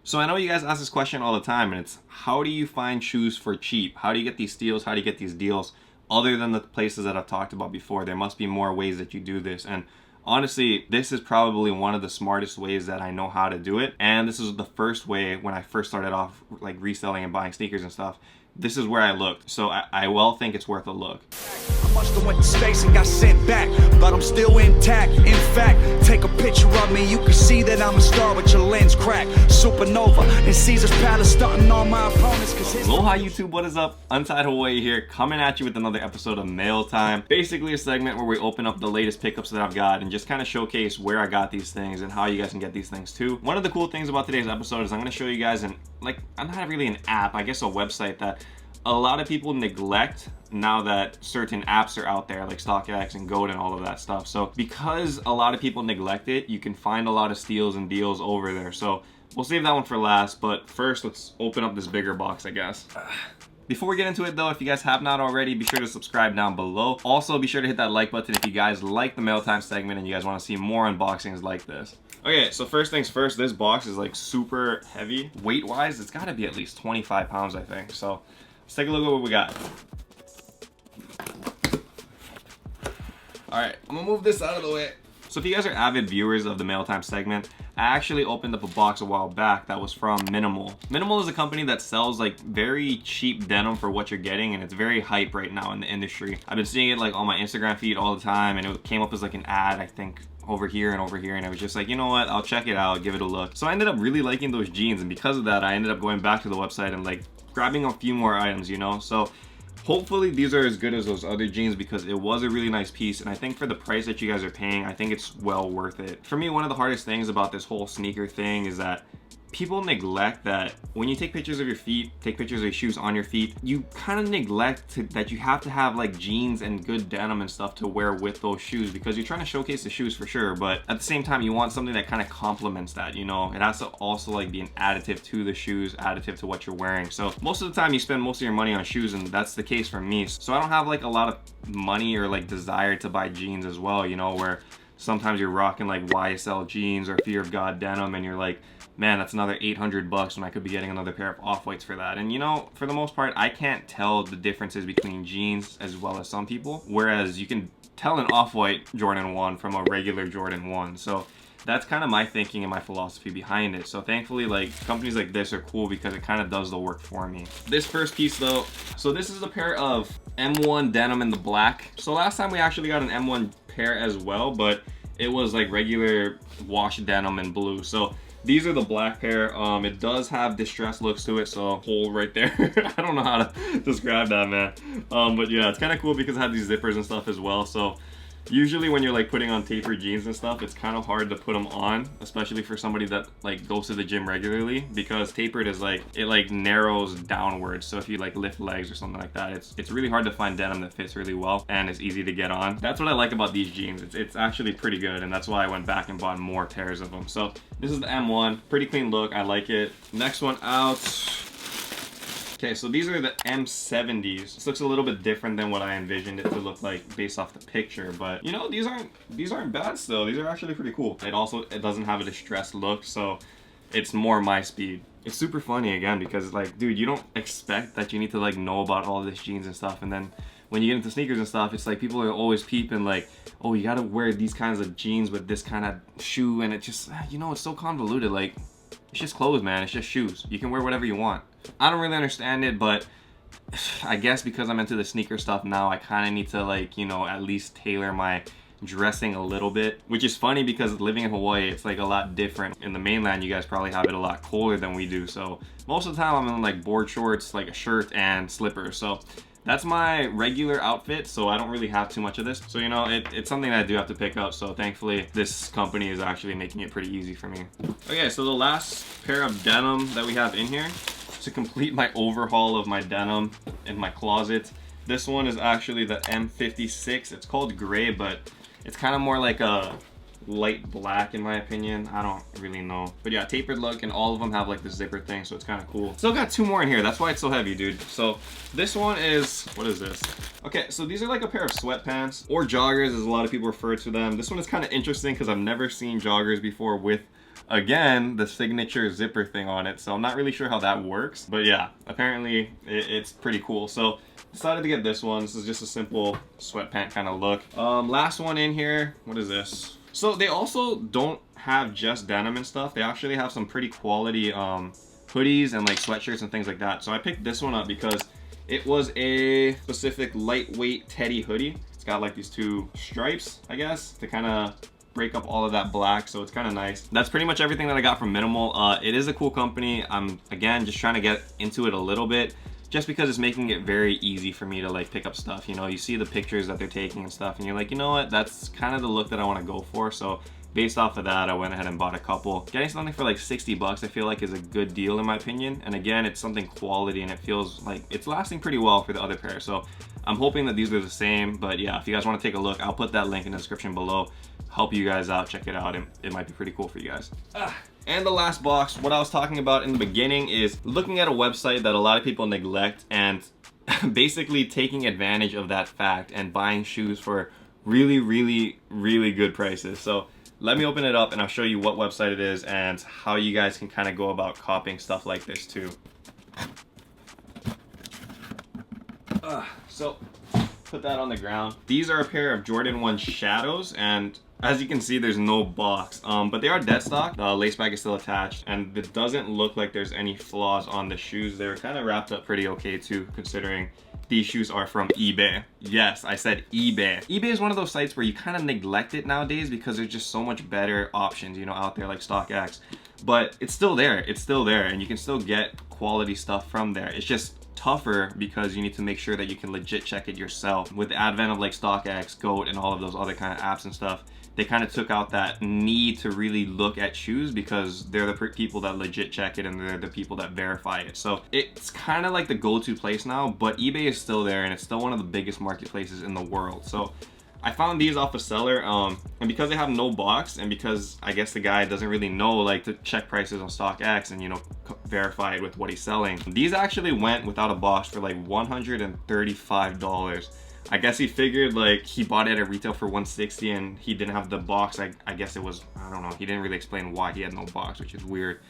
So I know you guys ask this question all the time, and it's how do you find shoes for cheap? How do you get these steals? How do you get these deals? Other than the places that I've talked about before, there must be more ways that you do this. And honestly, this is probably one of the smartest ways that I know how to do it. And this is the first way when I first started off like reselling and buying sneakers and stuff. This is where I looked. So I well think it's worth a look. I must have went to space and got sent back, but I'm still intact. In fact, take a picture of me, you can see that I'm a star with your lens cracked. Supernova in Caesar's Palace, stunting on my opponents. Aloha YouTube, what is up? Untied Hawaii here, coming at you with another episode of Mail Time. Basically a segment where we open up the latest pickups that I've got and just kind of showcase where I got these things and how you guys can get these things too. One of the cool things about today's episode is I'm going to show you guys I'm not really an app, I guess a website that a lot of people neglect now that certain apps are out there like StockX and GOAT and all of that stuff. So because a lot of people neglect it, you can find a lot of steals and deals over there. So we'll save that one for last, but first let's open up this bigger box, I guess. Before we get into it though, if you guys have not already, be sure to subscribe down below. Also, be sure to hit that like button if you guys like the Mail Time segment and you guys want to see more unboxings like this. Okay, so first things first, this box is like super heavy. Weight-wise, it's gotta be at least 25 pounds, I think. So let's take a look at what we got. All right, I'm gonna move this out of the way. So if you guys are avid viewers of the Mail Time segment, I actually opened up a box a while back that was from Minimal. Minimal is a company that sells like very cheap denim for what you're getting, and it's very hype right now in the industry. I've been seeing it like on my Instagram feed all the time, and it came up as like an ad, I think, over here, and I was just like, you know what, I'll check it out, give it a look. So I ended up really liking those jeans, and because of that, I ended up going back to the website and like grabbing a few more items, you know? So hopefully these are as good as those other jeans because it was a really nice piece, and I think for the price that you guys are paying, I think it's well worth it. For me, one of the hardest things about this whole sneaker thing is that people neglect that when you take pictures of your feet, take pictures of your shoes on your feet, you kind of neglect that you have to have like jeans and good denim and stuff to wear with those shoes because you're trying to showcase the shoes for sure, but at the same time you want something that kind of complements that, you know? It has to also like be an additive to the shoes, additive to what you're wearing. So most of the time you spend most of your money on shoes, and that's the case for me. So I don't have like a lot of money or like desire to buy jeans as well, you know, where sometimes you're rocking like YSL jeans or Fear of God denim and you're like, man, that's another 800 bucks when I could be getting another pair of Off-Whites for that. And you know, for the most part, I can't tell the differences between jeans as well as some people, whereas you can tell an Off-White Jordan 1 from a regular Jordan 1. So that's kind of my thinking and my philosophy behind it. So thankfully, like, companies like this are cool because it kind of does the work for me. This first piece though, so this is a pair of M1 denim in the black. So last time we actually got an M1 pair as well, but it was like regular wash denim in blue. So these are the black pair. It does have distressed looks to it, so hole right there. I don't know how to describe that, man. But yeah, it's kind of cool because it had these zippers and stuff as well. So usually when you're like putting on tapered jeans and stuff, it's kind of hard to put them on, especially for somebody that like goes to the gym regularly, because tapered is like, it like narrows downwards. So if you like lift legs or something like that, it's really hard to find denim that fits really well and is easy to get on. That's what I like about these jeans. It's actually pretty good, and that's why I went back and bought more pairs of them. So this is the M1, pretty clean look, I like it. Next one out. Okay, so these are the M70s. This looks a little bit different than what I envisioned it to look like based off the picture, but you know, these aren't bad still. These are actually pretty cool. It doesn't have a distressed look, so it's more my speed. It's super funny again because like, dude, you don't expect that you need to like know about all this jeans and stuff, and then when you get into sneakers and stuff, it's like people are always peeping like, oh, you gotta wear these kinds of jeans with this kind of shoe, and it just, you know, it's so convoluted. Like, it's just clothes, man. It's just shoes. You can wear whatever you want. I don't really understand it, but I guess because I'm into the sneaker stuff now, I kind of need to like, you know, at least tailor my dressing a little bit, which is funny because living in Hawaii, it's like a lot different. In the mainland, you guys probably have it a lot colder than we do. So most of the time I'm in like board shorts, like a shirt and slippers. So that's my regular outfit, so I don't really have too much of this. So, you know, it's something that I do have to pick up, so thankfully this company is actually making it pretty easy for me. Okay, so the last pair of denim that we have in here to complete my overhaul of my denim in my closet. This one is actually the M56. It's called gray, but it's kind of more like a light black in my opinion. I don't really know, but yeah, tapered look, and all of them have like the zipper thing, so it's kind of cool. Still got two more in here, that's why it's so heavy, dude. So this one is, what is this? Okay, so these are like a pair of sweatpants or joggers as a lot of people refer to them. This one is kind of interesting because I've never seen joggers before with again, the signature zipper thing on it. So I'm not really sure how that works, but yeah, apparently it's pretty cool. So decided to get this one. This is just a simple sweatpant kind of look. Last one in here, what is this? So they also don't have just denim and stuff. They actually have some pretty quality hoodies and like sweatshirts and things like that. So I picked this one up because it was a specific lightweight teddy hoodie. It's got like these two stripes, I guess, to kind of break up all of that black, so it's kind of nice. That's pretty much everything that I got from Minimal. It is a cool company. I'm again just trying to get into it a little bit, just because it's making it very easy for me to like pick up stuff. You know, you see the pictures that they're taking and stuff, and you're like, you know what, that's kind of the look that I want to go for. So based off of that, I went ahead and bought a couple. Getting something for like 60 bucks, I feel like is a good deal in my opinion. And again, it's something quality and it feels like it's lasting pretty well for the other pair. So I'm hoping that these are the same, but yeah, if you guys want to take a look, I'll put that link in the description below. Help you guys out, check it out. It might be pretty cool for you guys. And the last box, what I was talking about in the beginning is looking at a website that a lot of people neglect and basically taking advantage of that fact and buying shoes for really, really, really good prices. So let me open it up and I'll show you what website it is and how you guys can kind of go about copying stuff like this too. So put that on the ground. These are a pair of Jordan 1 Shadows, and as you can see, there's no box, but they are dead stock. The lace back is still attached, and it doesn't look like there's any flaws on the shoes. They're kind of wrapped up pretty okay too, considering these shoes are from eBay. Yes, I said eBay. eBay is one of those sites where you kind of neglect it nowadays because there's just so much better options, you know, out there like StockX. But it's still there. It's still there, and you can still get quality stuff from there. It's just tougher because you need to make sure that you can legit check it yourself. With the advent of like StockX, GOAT, and all of those other kind of apps and stuff, they kind of took out that need to really look at shoes because they're the people that legit check it and they're the people that verify it. So it's kind of like the go-to place now, but eBay is still there and it's still one of the biggest marketplaces in the world. So I found these off a seller, and because they have no box, and because I guess the guy doesn't really know like to check prices on StockX and, you know, verify it with what he's selling, these actually went without a box for like $135. I guess he figured like he bought it at retail for $160 and he didn't have the box. I guess it was, I don't know, he didn't really explain why he had no box, which is weird.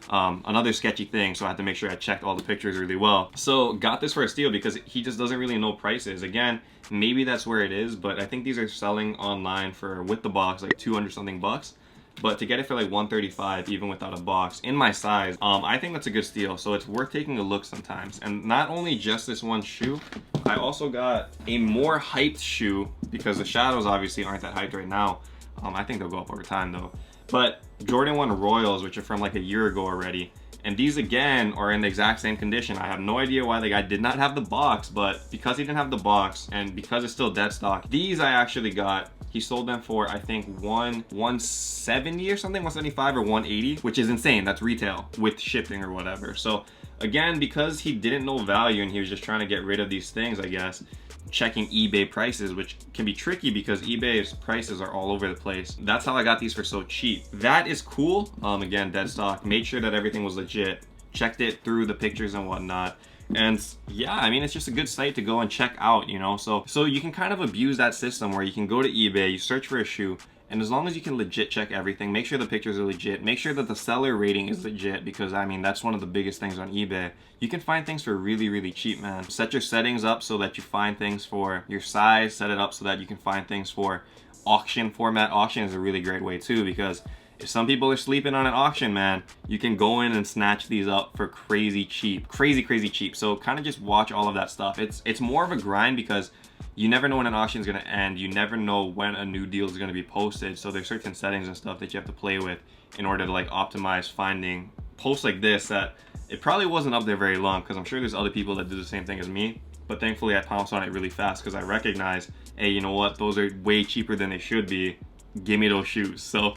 Another sketchy thing, so I had to make sure I checked all the pictures really well. So got this for a steal because he just doesn't really know prices. Again, maybe that's where it is, but I think these are selling online for, with the box, like 200 something bucks. But to get it for like $135 even without a box in my size, I think that's a good steal. So it's worth taking a look sometimes. And not only just this one shoe, I also got a more hyped shoe because the Shadows obviously aren't that hyped right now. I think they'll go up over time though. But Jordan 1 Royals, which are from like a year ago already, and these again are in the exact same condition. I have no idea why the guy did not have the box, but because he didn't have the box and because it's still dead stock, these I actually got. He sold them for, I think, $170 or something, $175 or $180, which is insane. That's retail with shipping or whatever. So again, because he didn't know value and he was just trying to get rid of these things, I guess, checking eBay prices, which can be tricky because eBay's prices are all over the place. That's how I got these for so cheap. That is cool. Again, dead stock. Made sure that everything was legit. Checked it through the pictures and whatnot. And yeah, I mean, it's just a good site to go and check out, you know? So you can kind of abuse that system where you can go to eBay, you search for a shoe, and as long as you can legit check everything, make sure the pictures are legit, make sure that the seller rating is legit, because I mean, that's one of the biggest things on eBay. You can find things for really, really cheap, man. Set your settings up so that you find things for your size, set it up so that you can find things for auction format. Auction is a really great way too, because if some people are sleeping on an auction, man, you can go in and snatch these up for crazy cheap, crazy cheap. So kind of just watch all of that stuff. It's more of a grind because you never know when an auction is going to end. You never know when a new deal is going to be posted. So there's certain settings and stuff that you have to play with in order to like optimize finding posts like this that it probably wasn't up there very long, because I'm sure there's other people that do the same thing as me. But thankfully I pounced on it really fast because I recognize, hey, you know what? Those are way cheaper than they should be. Give me those shoes. So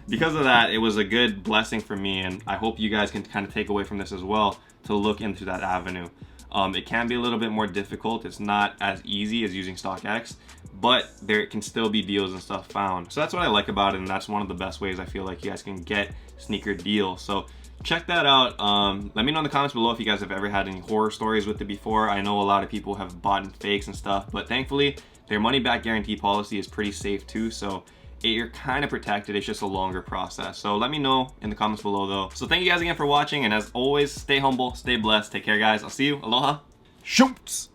because of that, it was a good blessing for me, and I hope you guys can kind of take away from this as well to look into that avenue. It can be a little bit more difficult. It's not as easy as using StockX, but there can still be deals and stuff found. So that's what I like about it, and that's one of the best ways I feel like you guys can get sneaker deals. So check that out. Let me know in the comments below if you guys have ever had any horror stories with it before. I know a lot of people have bought fakes and stuff, but thankfully their money back guarantee policy is pretty safe too. So you're kind of protected. It's just a longer process. So let me know in the comments below though. So thank you guys again for watching, and as always, stay humble, stay blessed, take care guys. I'll see you. Aloha. Shoots!